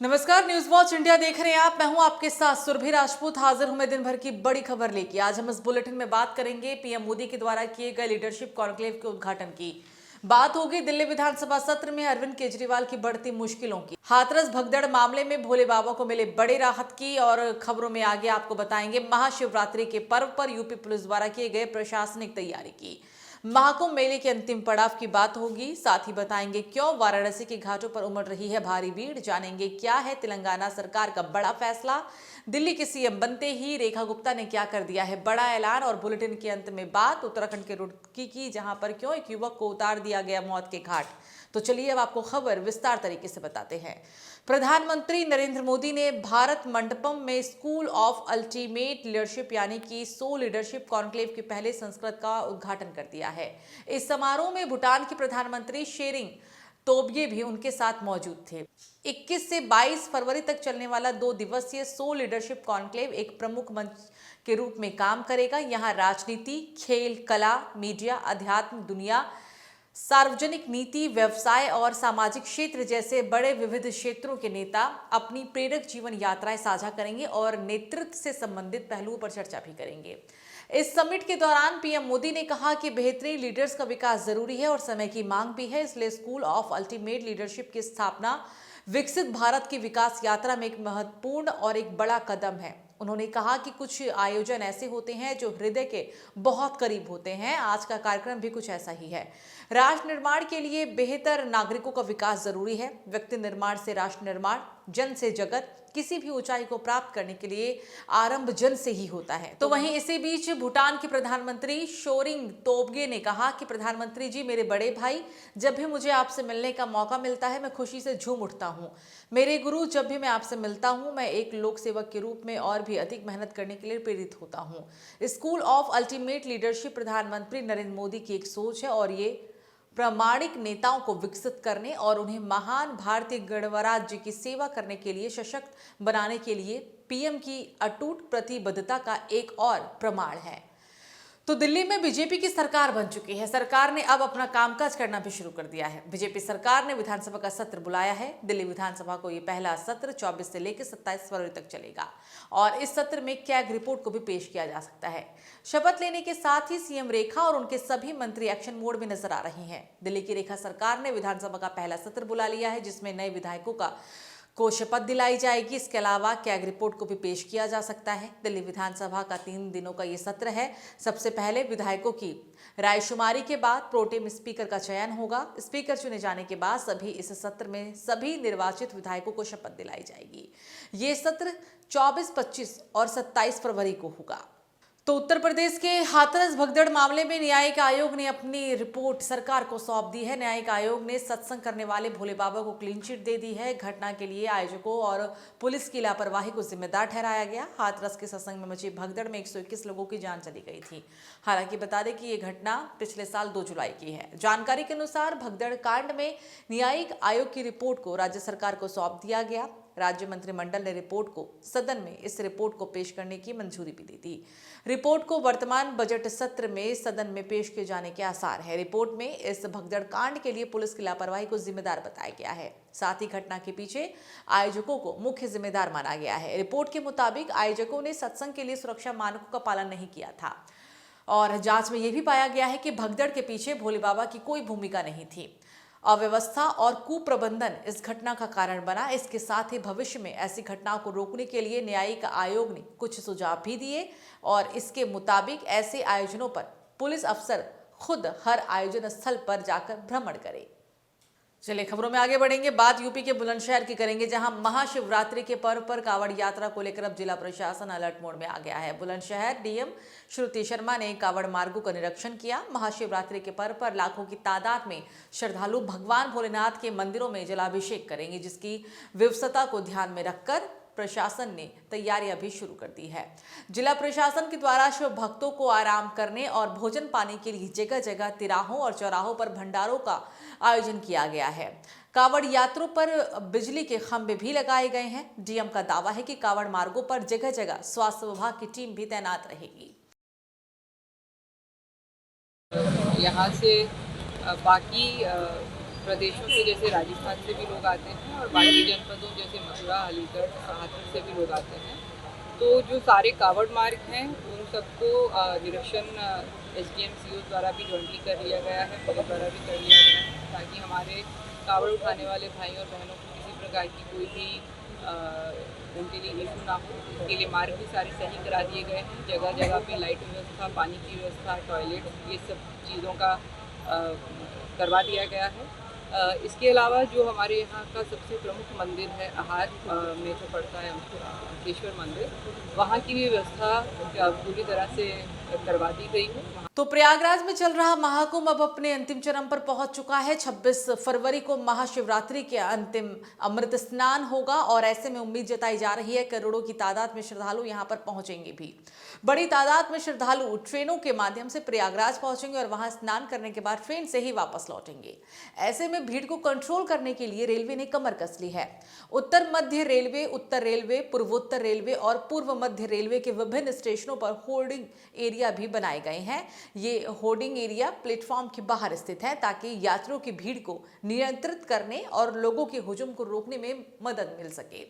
नमस्कार, news watch India देख रहे हैं आप। मैं हूं आपके साथ सुरभि राजपूत। हाजिर हूं मैं दिन भर की बड़ी खबर लेके। आज हम इस बुलेटिन में बात करेंगे पीएम मोदी के द्वारा किए गए लीडरशिप कॉन्क्लेव के उद्घाटन की। बात होगी दिल्ली विधानसभा सत्र में अरविंद केजरीवाल की बढ़ती मुश्किलों की। हाथरस भगदड़ मामले में भोले बाबा को मिले बड़े राहत की और खबरों में आगे आपको बताएंगे महाशिवरात्रि के पर्व पर यूपी पुलिस द्वारा किए गए प्रशासनिक तैयारी की। महाकुंभ मेले के अंतिम पड़ाव की बात होगी। साथ ही बताएंगे क्यों वाराणसी के घाटों पर उमड़ रही है भारी भीड़। जानेंगे क्या है तेलंगाना सरकार का बड़ा फैसला। दिल्ली के सीएम बनते ही रेखा गुप्ता ने क्या कर दिया है बड़ा ऐलान। और बुलेटिन के अंत में बात उत्तराखंड के रुड़की की, जहां पर क्यों एक युवक को उतार दिया गया मौत के घाट। तो चलिए अब आपको खबर विस्तार तरीके से बताते हैं। प्रधानमंत्री नरेंद्र मोदी ने भारत मंडपम में स्कूल ऑफ अल्टीमेट लीडरशिप यानी कि सो लीडरशिप कॉन्क्लेव के पहले संस्करण का उद्घाटन कर दिया है। इस समारोह में भूटान के प्रधानमंत्री शेरिंग तोब्गे भी उनके साथ मौजूद थे। 21 से 22 फरवरी तक चलने वाला 2 दिवसीय सो लीडरशिप कॉन्क्लेव एक प्रमुख मंच के रूप में काम करेगा। यहाँ राजनीति, खेल, कला, मीडिया, अध्यात्म, दुनिया, सार्वजनिक नीति, व्यवसाय और सामाजिक क्षेत्र जैसे बड़े विविध क्षेत्रों के नेता अपनी प्रेरक जीवन यात्राएं साझा करेंगे और नेतृत्व से संबंधित पहलुओं पर चर्चा भी करेंगे। इस समिट के दौरान पीएम मोदी ने कहा कि बेहतरीन लीडर्स का विकास जरूरी है और समय की मांग भी है। इसलिए स्कूल ऑफ अल्टीमेट लीडरशिप की स्थापना विकसित भारत की विकास यात्रा में एक महत्वपूर्ण और एक बड़ा कदम है। उन्होंने कहा कि कुछ आयोजन ऐसे होते हैं जो हृदय के बहुत करीब होते हैं। आज का कार्यक्रम भी कुछ ऐसा ही है। राष्ट्र निर्माण के लिए बेहतर नागरिकों का विकास जरूरी है। व्यक्ति निर्माण से राष्ट्र निर्माण, जन से जगत। किसी भी ऊंचाई को प्राप्त करने के लिए आरंभ जन से ही होता है। तो वहीं इसी बीच भूटान के प्रधानमंत्री शोरिंग तोब्गे ने कहा कि प्रधानमंत्री जी, मेरे बड़े भाई, जब भी मुझे आपसे मिलने का मौका मिलता है मैं खुशी से झूम उठता हूँ। मेरे गुरु, जब भी मैं आपसे मिलता हूँ मैं एक लोक सेवक के रूप में और भी अधिक मेहनत करने के लिए प्रेरित होता हूँ। स्कूल ऑफ अल्टीमेट लीडरशिप प्रधानमंत्री नरेंद्र मोदी की एक सोच है और ये प्रामाणिक नेताओं को विकसित करने और उन्हें महान भारतीय गणराज्य की सेवा करने के लिए सशक्त बनाने के लिए पीएम की अटूट प्रतिबद्धता का एक और प्रमाण है। तो दिल्ली में बीजेपी की सरकार बन चुकी है। सरकार ने अब अपना कामकाज करना भी शुरू कर दिया है। बीजेपी सरकार ने विधानसभा का सत्र बुलाया है। दिल्ली विधानसभा को ये पहला सत्र 24 से लेकर 27 फरवरी तक चलेगा और इस सत्र में कैग रिपोर्ट को भी पेश किया जा सकता है। शपथ लेने के साथ ही सीएम रेखा और उनके सभी मंत्री एक्शन मोड में नजर आ रही हैं। दिल्ली की रेखा सरकार ने विधानसभा का पहला सत्र बुला लिया है, जिसमें नए विधायकों को शपथ दिलाई जाएगी। इसके अलावा कैग रिपोर्ट को भी पेश किया जा सकता है। दिल्ली विधानसभा का 3 दिनों का ये सत्र है। सबसे पहले विधायकों की रायशुमारी के बाद प्रोटेम स्पीकर का चयन होगा। स्पीकर चुने जाने के बाद इस सत्र में सभी निर्वाचित विधायकों को शपथ दिलाई जाएगी। ये सत्र 24, 25 और 27 फरवरी को होगा। तो उत्तर प्रदेश के हाथरस भगदड़ मामले में न्यायिक आयोग ने अपनी रिपोर्ट सरकार को सौंप दी है। न्यायिक आयोग ने सत्संग करने वाले भोले बाबा को क्लीन चिट दे दी है। घटना के लिए आयोजकों और पुलिस की लापरवाही को जिम्मेदार ठहराया गया। हाथरस के सत्संग में मची भगदड़ में 121 लोगों की जान चली गई थी। हालांकि बता दें कि ये घटना पिछले साल 2 जुलाई की है। जानकारी के अनुसार भगदड़ कांड में न्यायिक आयोग की रिपोर्ट को राज्य सरकार को सौंप दिया गया। राज्य मंत्रिमंडल ने रिपोर्ट को सदन में इस रिपोर्ट को पेश करने की मंजूरी भी दी थी। रिपोर्ट को वर्तमान बजट सत्र में सदन में पेश किए जाने के आसार है। रिपोर्ट में इस भगदड़ कांड के लिए पुलिस की लापरवाही को जिम्मेदार बताया गया है। साथ ही घटना के पीछे आयोजकों को मुख्य जिम्मेदार माना गया है। रिपोर्ट के मुताबिक आयोजकों ने सत्संग के लिए सुरक्षा मानकों का पालन नहीं किया था और जांच में यह भी पाया गया है कि भगदड़ के पीछे भोले बाबा की कोई भूमिका नहीं थी। अव्यवस्था और कुप्रबंधन इस घटना का कारण बना। इसके साथ ही भविष्य में ऐसी घटनाओं को रोकने के लिए न्यायिक आयोग ने कुछ सुझाव भी दिए और इसके मुताबिक ऐसे आयोजनों पर पुलिस अफसर खुद हर आयोजन स्थल पर जाकर भ्रमण करें। चलिए खबरों में आगे बढ़ेंगे। बात यूपी के बुलंदशहर की करेंगे, जहां महाशिवरात्रि के पर्व पर कावड़ यात्रा को लेकर अब जिला प्रशासन अलर्ट मोड में आ गया है। बुलंदशहर डीएम श्रुति शर्मा ने कावड़ मार्गों का निरीक्षण किया। महाशिवरात्रि के पर्व पर लाखों की तादाद में श्रद्धालु भगवान भोलेनाथ के मंदिरों में जलाभिषेक करेंगे, जिसकी विवशता को ध्यान में रखकर प्रशासन ने तैयारियां भी शुरू कर दी है। जिला प्रशासन के द्वारा शिव भक्तों को आराम करने और भोजन पाने के लिए जगह जगह तिराहों और चौराहों पर भंडारों का आयोजन किया गया है। कावड़ यात्रों पर बिजली के खंभे भी लगाए गए हैं। डीएम का दावा है कि कावड़ मार्गों पर जगह जगह स्वास्थ्य विभाग की टीम भी तैनात रहेगी। यहाँ से बाकी प्रदेशों से जैसे राजस्थान से भी लोग आते हैं और बाकी जनपदों जैसे मथुरा, अलीगढ़, हाथरस से भी लोग आते हैं। तो जो सारे कावड़ मार्ग हैं उन सबको निरीक्षण SDM CO द्वारा भी जॉइंटली कर लिया गया है, मेरे द्वारा भी कर लिया गया है, ताकि हमारे कावड़ उठाने वाले भाई और बहनों को किसी प्रकार की कोई भी अ, उनके लिए इशू ना हो। इसके लिए मार्ग भी सारे सही करा दिए गए हैं। जगह जगह पे लाइट व्यवस्था, पानी की व्यवस्था, टॉयलेट, ये सब चीज़ों का करवा दिया गया है। इसके अलावा जो हमारे यहाँ का सबसे प्रमुख मंदिर है अहार में जो पड़ता है अंकेश्वर मंदिर, वहाँ की भी व्यवस्था पूरी तरह से करवा दी गई है। तो प्रयागराज में चल रहा महाकुंभ अब अपने अंतिम चरण पर पहुंच चुका है। 26 फरवरी को महाशिवरात्रि के अंतिम अमृत स्नान होगा और ऐसे में उम्मीद जताई जा रही है करोड़ों की तादाद में श्रद्धालु यहां पर पहुंचेंगे भी। बड़ी तादाद में श्रद्धालु ट्रेनों के माध्यम से प्रयागराज पहुंचेंगे और वहां स्नान करने के बाद ट्रेन से ही वापस लौटेंगे। ऐसे में भीड़ को कंट्रोल करने के लिए रेलवे ने कमर कस ली है। उत्तर मध्य रेलवे, उत्तर रेलवे, पूर्वोत्तर रेलवे और पूर्व मध्य रेलवे के विभिन्न स्टेशनों पर होर्डिंग एरिया भी बनाए गए हैं। ये होर्डिंग एरिया प्लेटफॉर्म के बाहर स्थित है ताकि यात्रियों की भीड़ को नियंत्रित करने और लोगों के हुजूम को रोकने में मदद मिल सके।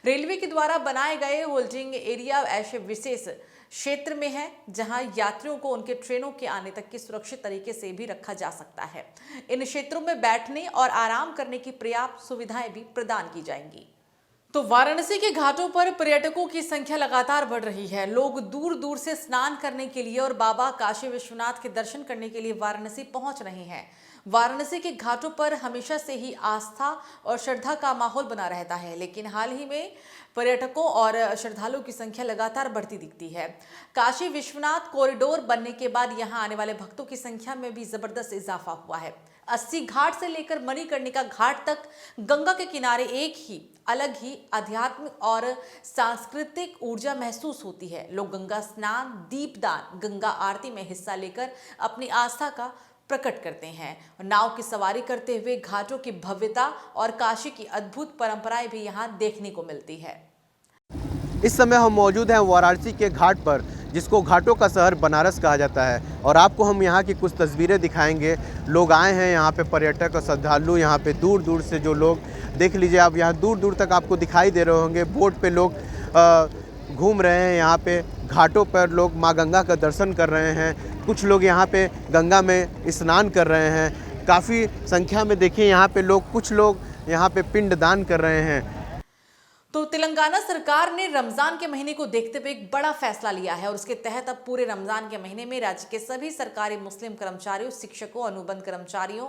रेलवे के द्वारा बनाए गए होल्डिंग एरिया ऐसे विशेष क्षेत्र में है जहां यात्रियों को उनके ट्रेनों के आने तक की सुरक्षित तरीके से भी रखा जा सकता है। इन क्षेत्रों में बैठने और आराम करने की पर्याप्त सुविधाएं भी प्रदान की जाएंगी। तो वाराणसी के घाटों पर पर्यटकों की संख्या लगातार बढ़ रही है। लोग दूर दूर से स्नान करने के लिए और बाबा काशी विश्वनाथ के दर्शन करने के लिए वाराणसी पहुंच रहे हैं। वाराणसी के घाटों पर हमेशा से ही आस्था और श्रद्धा का माहौल बना रहता है, लेकिन हाल ही में पर्यटकों और श्रद्धालुओं की संख्या लगातार बढ़ती दिखती है। काशी विश्वनाथ कॉरिडोर बनने के बाद यहां आने वाले भक्तों की संख्या में भी जबरदस्त इजाफा हुआ है। 80 घाट से लेकर मणिकर्णिका घाट तक गंगा के किनारे एक ही अलग ही आध्यात्मिक और सांस्कृतिक ऊर्जा महसूस होती है। लोग गंगा स्नान, दीपदान, गंगा आरती में हिस्सा लेकर अपनी आस्था का प्रकट करते हैं। नाव की सवारी करते हुए घाटों की भव्यता और काशी की अद्भुत परंपराएं भी यहाँ देखने को मिलती है। इस समय हम मौजूद हैं वाराणसी के घाट पर, जिसको घाटों का शहर बनारस कहा जाता है, और आपको हम यहाँ की कुछ तस्वीरें दिखाएंगे। लोग आए हैं यहाँ पे, पर्यटक और श्रद्धालु यहाँ पे दूर दूर से जो लोग, देख लीजिए आप, यहाँ दूर दूर तक आपको दिखाई दे रहे होंगे। बोट पे लोग घूम रहे हैं, यहाँ पे घाटों पर लोग माँ गंगा का दर्शन कर रहे हैं। कुछ लोग यहाँ पे गंगा में स्नान कर रहे हैं। काफ़ी संख्या में देखिए यहाँ पे लोग, कुछ लोग यहाँ पे पिंडदान कर रहे हैं। तो तेलंगाना सरकार ने रमजान के महीने को देखते हुए एक बड़ा फैसला लिया है और उसके तहत अब पूरे रमजान के महीने में राज्य के सभी सरकारी मुस्लिम कर्मचारियों, शिक्षकों, अनुबंध कर्मचारियों,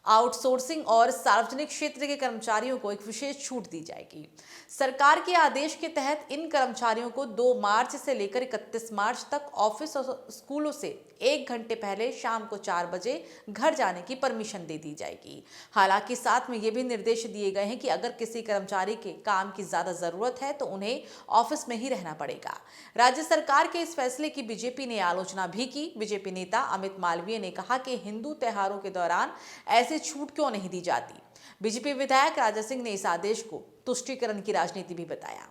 आउटसोर्सिंग और सार्वजनिक क्षेत्र के कर्मचारियों को एक विशेष छूट दी जाएगी। सरकार के आदेश के तहत इन कर्मचारियों को 2 मार्च से लेकर 31 मार्च तक ऑफिस और स्कूलों से 1 घंटे पहले शाम को 4 बजे घर जाने की परमिशन दे दी जाएगी। हालांकि साथ में ये भी निर्देश दिए गए हैं कि अगर किसी कर्मचारी के काम की ज्यादा जरूरत है तो उन्हें ऑफिस में ही रहना पड़ेगा। राज्य सरकार के इस फैसले की बीजेपी ने आलोचना भी की। बीजेपी नेता अमित मालवीय ने कहा कि हिंदू त्योहारों के दौरान ऐसे छूट क्यों नहीं दी जाती। बीजेपी विधायक राजा सिंह ने इस आदेश को तुष्टीकरण की राजनीति भी बताया।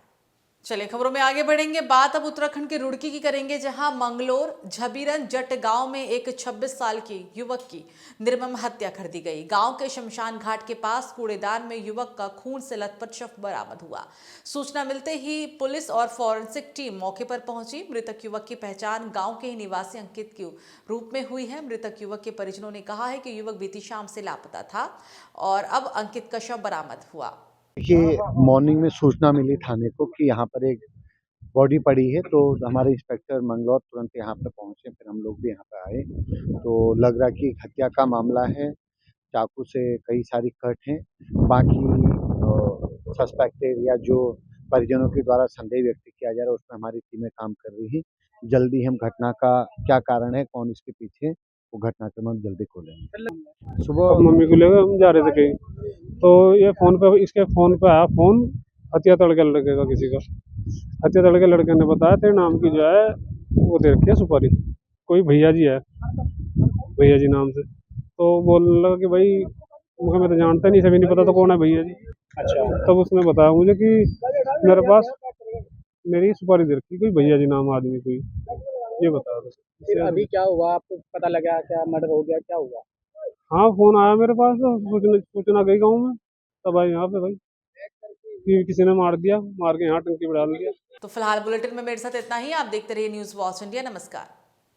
चलिए खबरों में आगे बढ़ेंगे। बात अब उत्तराखंड के रुड़की की करेंगे, जहां मंगलोर झबीरन जट गांव में एक 26 साल की युवक की निर्मम हत्या कर दी गई। गांव के शमशान घाट के पास कूड़ेदान में युवक का खून से लथपथ शव बरामद हुआ। सूचना मिलते ही पुलिस और फॉरेंसिक टीम मौके पर पहुंची। मृतक युवक की पहचान गांव के ही निवासी अंकित के रूप में हुई है। मृतक युवक के परिजनों ने कहा है कि युवक बीती शाम से लापता था और अब अंकित का शव बरामद हुआ। देखिए, मॉर्निंग में सूचना मिली थाने को कि यहाँ पर एक बॉडी पड़ी है, तो हमारे इंस्पेक्टर मंगलौर तुरंत यहाँ पे पहुँचे। फिर हम लोग भी यहाँ पे आए, तो लग रहा कि हत्या का मामला है। चाकू से कई सारी कट हैं। बाकी सस्पेक्टेड या जो परिजनों के द्वारा संदेह व्यक्त किया जा रहा है, उसमें हमारी टीमें काम कर रही हैं। जल्दी हम घटना का क्या कारण है, कौन इसके पीछे, वो घटना क्रम हम जल्दी खोलेंगे। सुबह मम्मी को लेकर हम जा रहे थे कहीं, तो ये फोन पे, इसके फोन पे आया फोन हत्या तड़के लड़के का, किसी का हत्या तड़के लड़के ने बताया तेरे नाम की जो है वो दे रखी है सुपारी, कोई भैया जी है, भैया जी नाम से। तो बोलने लगा कि भाई मुझे, मैं तो जानता नहीं, सभी नहीं पता तो कौन है भैया जी। अच्छा। तब उसने बताया मुझे कि मेरे पास मेरी सुपारी दे रखी, कोई भैया जी नाम आदमी कोई, ये बताया। फिर अभी क्या हुआ, आपको पता लगा क्या मर्डर हो गया, क्या हुआ? हाँ फोन आया मेरे पास, तो सूचना गई गाँव में, तब आई यहाँ पे भाई कि किसी ने मार दिया, मार के यहाँ टंकी पे डाल दिया। तो फिलहाल बुलेटिन में मेरे साथ इतना ही। आप देखते रहिए न्यूज़ वॉच इंडिया। नमस्कार।